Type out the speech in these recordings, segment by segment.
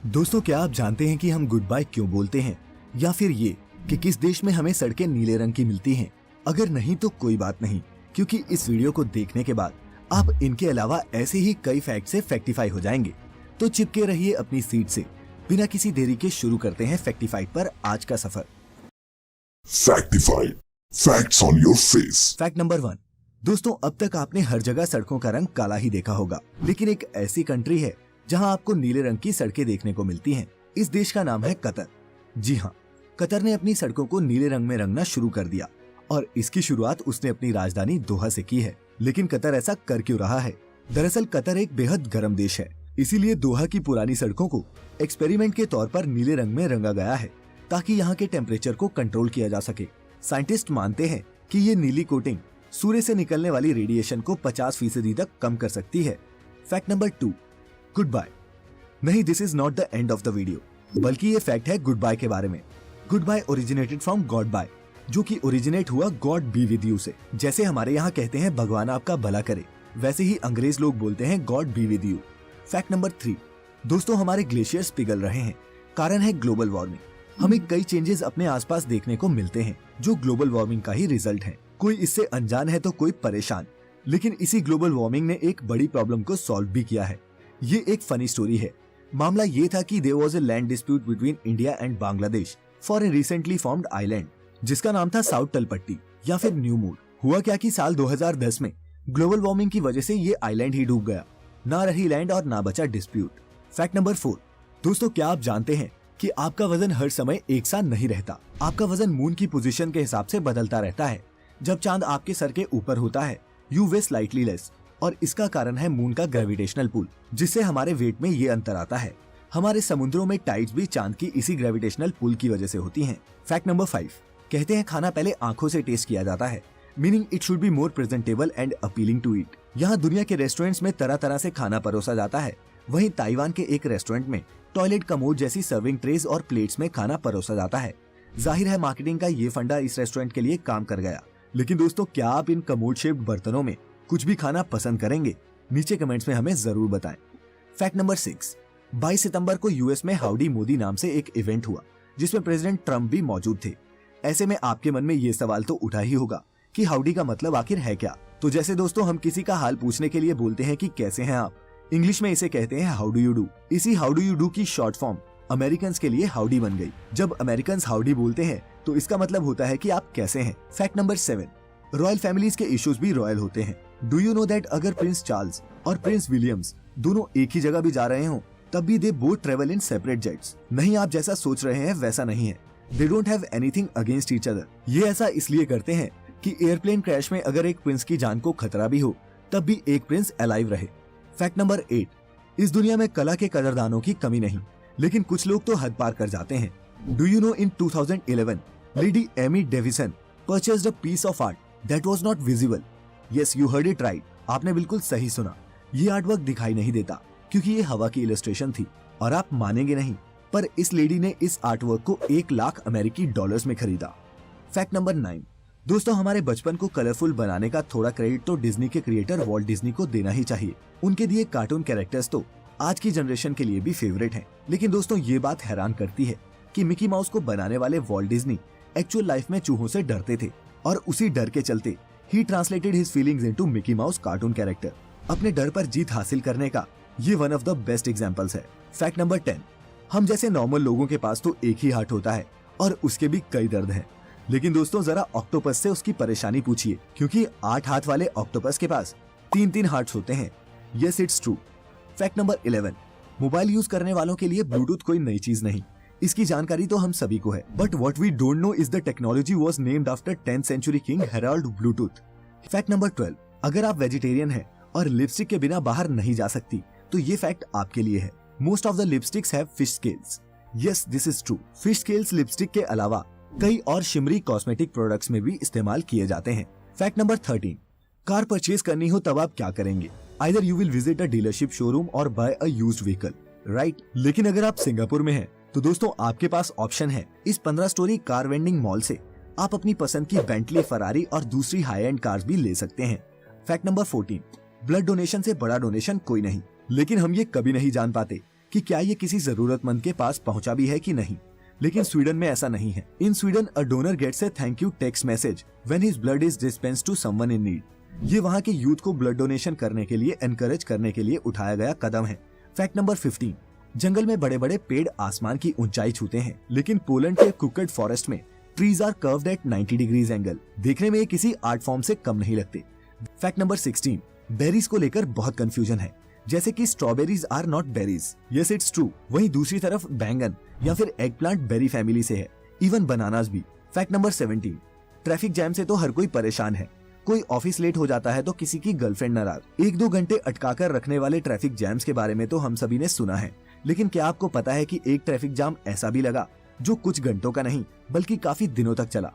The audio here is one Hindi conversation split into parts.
दोस्तों, क्या आप जानते हैं कि हम गुड बाय क्यों बोलते हैं, या फिर ये कि किस देश में हमें सड़कें नीले रंग की मिलती हैं? अगर नहीं तो कोई बात नहीं, क्योंकि इस वीडियो को देखने के बाद आप इनके अलावा ऐसे ही कई फैक्ट से फैक्टिफाई हो जाएंगे। तो चिपके रहिए अपनी सीट से। बिना किसी देरी के शुरू करते हैं फैक्टिफाइड पर आज का सफर। Factified, facts on your face. Fact number 1। दोस्तों, अब तक आपने हर जगह सड़कों का रंग काला ही देखा होगा, लेकिन एक ऐसी कंट्री है जहां आपको नीले रंग की सड़कें देखने को मिलती हैं। इस देश का नाम है कतर। जी हाँ, कतर ने अपनी सड़कों को नीले रंग में रंगना शुरू कर दिया और इसकी शुरुआत उसने अपनी राजधानी दोहा से की है। लेकिन कतर ऐसा कर क्यों रहा है? दरअसल कतर एक बेहद गर्म देश है, इसीलिए दोहा की पुरानी सड़कों को एक्सपेरिमेंट के तौर पर नीले रंग में रंगा गया है ताकि यहाँ के टेम्परेचर को कंट्रोल किया जा सके। साइंटिस्ट मानते हैं कि ये नीली कोटिंग सूर्य से निकलने वाली रेडिएशन को 50% तक कम कर सकती है। Fact number 2। Goodbye. नहीं, this is not the end of the video, बल्कि ये फैक्ट है गुड बाय के बारे में। Goodbye originated from God bye, जो कि ओरिजिनेट हुआ गॉड बी विद यू से। जैसे हमारे यहाँ कहते हैं भगवान आपका भला करे, वैसे ही अंग्रेज लोग बोलते हैं God be with you. Fact number 3। दोस्तों, हमारे ग्लेशियर्स पिघल रहे हैं, कारण है ग्लोबल वार्मिंग। हमें कई चेंजेस अपने आसपास देखने को मिलते हैं जो ग्लोबल वार्मिंग का ही रिजल्ट है। कोई इससे अनजान है तो कोई परेशान, लेकिन इसी ग्लोबल वार्मिंग ने एक बड़ी प्रॉब्लम को सॉल्व भी किया है। ये एक फनी स्टोरी है। मामला ये था कि there was a land dispute between India and Bangladesh for a recently formed island जिसका नाम था साउथ तलपट्टी या फिर न्यू मूड। हुआ क्या कि साल 2010 में ग्लोबल वार्मिंग की वजह से ये आइलैंड ही डूब गया। ना रही लैंड और ना बचा डिस्प्यूट। Fact number 4। दोस्तों, क्या आप जानते हैं कि आपका वजन हर समय एक सा नहीं रहता। आपका वजन मून की पोजीशन के हिसाब से बदलता रहता है। जब चांद आपके सर के ऊपर होता है, यू वे स्लाइटली लेस, और इसका कारण है मून का ग्रेविटेशनल पुल, जिससे हमारे वेट में ये अंतर आता है। हमारे समुद्रों में टाइड्स भी चांद की इसी ग्रेविटेशनल पुल की वजह से होती हैं। Fact number 5। कहते हैं खाना पहले आंखों से टेस्ट किया जाता है, meaning it should be more presentable and appealing to eat. यहाँ दुनिया के रेस्टोरेंट्स में तरह तरह से खाना परोसा जाता है। वहीं ताइवान के एक रेस्टोरेंट में टॉयलेट कमोड जैसी सर्विंग ट्रेज और प्लेट्स में खाना परोसा जाता है। जाहिर है मार्केटिंग का ये फंडा इस रेस्टोरेंट के लिए काम कर गया। लेकिन दोस्तों, क्या आप इन कमोड शेप्ड बर्तनों में कुछ भी खाना पसंद करेंगे? नीचे कमेंट्स में हमें जरूर बताएं। Fact number 6। 22 सितंबर को यूएस में हाउडी मोदी नाम से एक इवेंट हुआ जिसमें प्रेसिडेंट ट्रम्प भी मौजूद थे। ऐसे में आपके मन में ये सवाल तो उठा ही होगा कि हाउडी का मतलब आखिर है क्या? तो जैसे दोस्तों हम किसी का हाल पूछने के लिए बोलते हैं कि कैसे हैं आप, इंग्लिश में इसे कहते हैं हाउ डू यू डू। इसी हाउ डू यू डू की शॉर्ट फॉर्म अमेरिकन के लिए हाउडी बन गई। जब अमेरिकन हाउडी बोलते हैं तो इसका मतलब होता है कि आप कैसे हैं। Fact number 7। रॉयल फैमिलीज के इश्यूज भी रॉयल होते हैं। डू यू नो दैट अगर प्रिंस चार्ल्स और प्रिंस विलियम्स दोनों एक ही जगह भी जा रहे हो तब भी they both travel in separate jets. नहीं, आप जैसा सोच रहे हैं वैसा नहीं है। They don't have anything against each other. ये ऐसा इसलिए करते हैं कि एयरप्लेन क्रैश में अगर एक प्रिंस की जान को खतरा भी हो तब भी एक प्रिंस अलाइव रहे। Fact number 8। इस दुनिया में कला के कदरदानों की कमी नहीं, लेकिन कुछ लोग तो हद पार कर जाते हैं। Do you know in 2011 lady Amy Davison purchased a piece of art that was not visible. Yes, you heard it right. आपने बिल्कुल सही सुना। ये आर्टवर्क दिखाई नहीं देता क्योंकि ये हवा की इलस्ट्रेशन थी। और आप मानेंगे नहीं, पर इस लेडी ने इस आर्टवर्क को 1 लाख अमेरिकी डॉलर्स में खरीदा। Fact number 9। दोस्तों, हमारे बचपन को कलरफुल बनाने का थोड़ा क्रेडिट तो डिज्नी के क्रिएटर वॉल्ट डिज्नी को देना ही चाहिए। उनके दिए कार्टून कैरेक्टर्स तो आज की जनरेशन के लिए भी फेवरेट हैं। लेकिन दोस्तों, ये बात हैरान करती है कि मिकी माउस को बनाने वाले वॉल्ट डिज्नी एक्चुअल लाइफ में चूहों से डरते थे और उसी डर के चलते ही translated his feelings into Mickey Mouse cartoon character. अपने डर पर जीत हासिल करने का ये one of the best examples है। Fact number 10। हम जैसे नॉर्मल लोगों के पास तो एक ही हार्ट होता है और उसके भी कई दर्द हैं। लेकिन दोस्तों, जरा ऑक्टोपस से उसकी परेशानी पूछिए, क्योंकि 8 हाथ वाले ऑक्टोपस के पास 3-3 हार्ट्स होते हैं। Yes, it's true. Fact number 11। Mobile use करने वालों के लिए ब्लूटूथ कोई नई चीज नहीं, इसकी जानकारी तो हम सभी को है। But what we don't know is the technology was named after 10th century king Harald Bluetooth. Fact number 12। अगर आप वेजिटेरियन हैं और लिपस्टिक के बिना बाहर नहीं जा सकती तो ये फैक्ट आपके लिए है। Most of the lipsticks have fish scales. Yes, this is true. Fish scales lipstick के अलावा कई और शिमरी कॉस्मेटिक प्रोडक्ट्स में भी इस्तेमाल किए जाते हैं। Fact number 13। कार परचेज करनी हो तब आप क्या करेंगे? Either you will visit a dealership showroom और buy a used vehicle, right? लेकिन अगर आप सिंगापुर में हैं तो दोस्तों आपके पास ऑप्शन है। इस 15 स्टोरी कार वेंडिंग मॉल से आप अपनी पसंद की बेंटली, फरारी और दूसरी हाई एंड कार्स भी ले सकते हैं। Fact number 14। ब्लड डोनेशन से बड़ा डोनेशन कोई नहीं, लेकिन हम ये कभी नहीं जान पाते कि क्या ये किसी जरूरतमंद के पास पहुंचा भी है कि नहीं, लेकिन स्वीडन में ऐसा नहीं है। In Sweden a donor gets a thank you text message when his blood is dispensed to someone in need. ये वहाँ के यूथ को ब्लड डोनेशन करने के लिए एनकरेज करने के लिए उठाया गया कदम है। फैक्ट नंबर 15, जंगल में बड़े बड़े पेड़ आसमान की ऊंचाई छूते हैं, लेकिन पोलैंड के कुकड फॉरेस्ट में trees are curved at 90 degrees angle. देखने में ये किसी आर्ट फॉर्म से कम नहीं लगते। फैक्ट नंबर 16, बेरीज को लेकर बहुत कंफ्यूजन है, जैसे कि strawberries are not berries. Yes it's true. वहीं दूसरी तरफ बैंगन या फिर एग प्लांट बेरी फैमिली से है, इवन बनानास भी। फैक्ट नंबर 17, ट्रैफिक जैम से तो हर कोई परेशान है। कोई ऑफिस लेट हो जाता है तो किसी की गर्लफ्रेंड नाराज। 1-2 घंटे अटकाकर रखने वाले ट्रैफिक जैम्स के बारे में तो हम सभी ने सुना है, लेकिन क्या आपको पता है कि एक ट्रैफिक जाम ऐसा भी लगा जो कुछ घंटों का नहीं बल्कि काफी दिनों तक चला।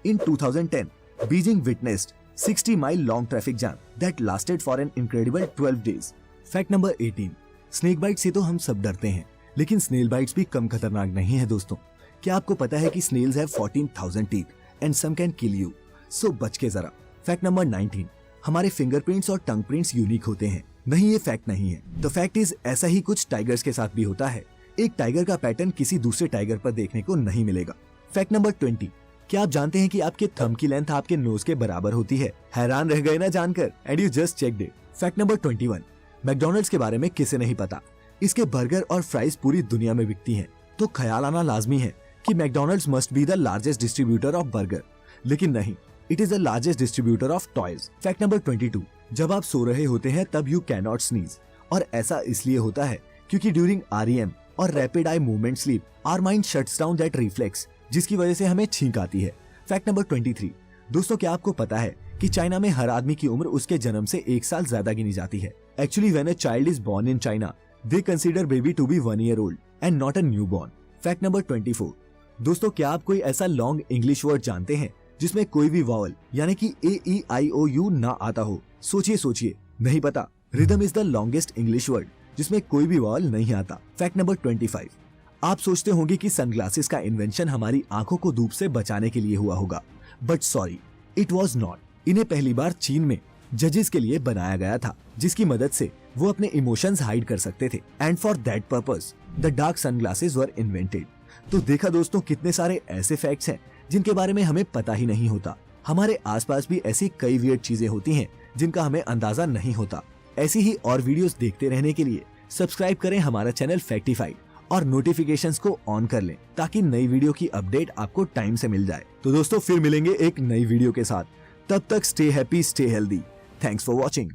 In 2010 Beijing witnessed 60 mile long traffic jam that lasted for an incredible 12 days. Fact number 18, snake bite से तो हम सब डरते हैं, लेकिन स्नेल बाइट्स भी कम खतरनाक नहीं है दोस्तों। क्या आपको पता है कि snails have 14,000 teeth and some can kill you, so बच के जरा। फैक्ट नंबर 19, हमारे फिंगरप्रिंट्स और टंग प्रिंट्स यूनिक होते हैं। नहीं, ये फैक्ट नहीं है। द फैक्ट इज ऐसा ही कुछ टाइगर्स के साथ भी होता है। एक टाइगर का पैटर्न किसी दूसरे टाइगर पर देखने को नहीं मिलेगा। फैक्ट नंबर 20, क्या आप जानते हैं कि आपके थंब की लेंथ आपके नोज के बराबर होती है? हैरान रह गए ना जानकर? And you just checked it. Fact number 21, McDonald's के बारे में किसे नहीं पता। इसके बर्गर और फ्राइज पूरी दुनिया में बिकती हैं, तो ख्याल आना लाजमी है कि McDonald's must be the largest distributor of burger, लेकिन नहीं, it is the largest distributor of toys. Fact number 22, जब आप सो रहे होते हैं तब यू कैन नॉट स्नीज, और ऐसा इसलिए होता है क्योंकि ड्यूरिंग REM और rapid eye movement sleep hour mind shuts down that reflex, जिसकी वजह से हमें छींक आती है। फैक्ट नंबर 23, दोस्तों क्या आपको पता है कि चाइना में हर आदमी की उम्र उसके जन्म से 1 साल ज्यादा गिनी जाती है। Actually when a child is born in China they consider baby to be 1 year old and not a new born. Fact number 24, दोस्तों क्या आप कोई ऐसा लॉन्ग इंग्लिश वर्ड जानते हैं जिसमें कोई भी वॉवल यानी कि AEIOU ना आता हो? सोचिए, नहीं पता? Rhythm is the longest English word जिसमें कोई भी वॉवल नहीं आता। फैक्ट नंबर 25, आप सोचते होंगे कि सनग्लासेस का इन्वेंशन हमारी आंखों को धूप से बचाने के लिए हुआ होगा, but sorry, it was not. इन्हें पहली बार चीन में जजेस के लिए बनाया गया था, जिसकी मदद से वो अपने इमोशंस हाइड कर सकते थे, and for that purpose the dark sunglasses were invented. तो देखा दोस्तों, कितने सारे ऐसे फैक्ट्स हैं जिनके बारे में हमें पता ही नहीं होता। हमारे आसपास भी ऐसी कई वियर्ड चीजें होती हैं जिनका हमें अंदाजा नहीं होता। ऐसी ही और वीडियोस देखते रहने के लिए सब्सक्राइब करें हमारा चैनल फैक्टिफाइड और नोटिफिकेशंस को ऑन कर लें ताकि नई वीडियो की अपडेट आपको टाइम से मिल जाए। तो दोस्तों फिर मिलेंगे एक नई वीडियो के साथ, तब तक stay happy, stay healthy. Thanks for watching.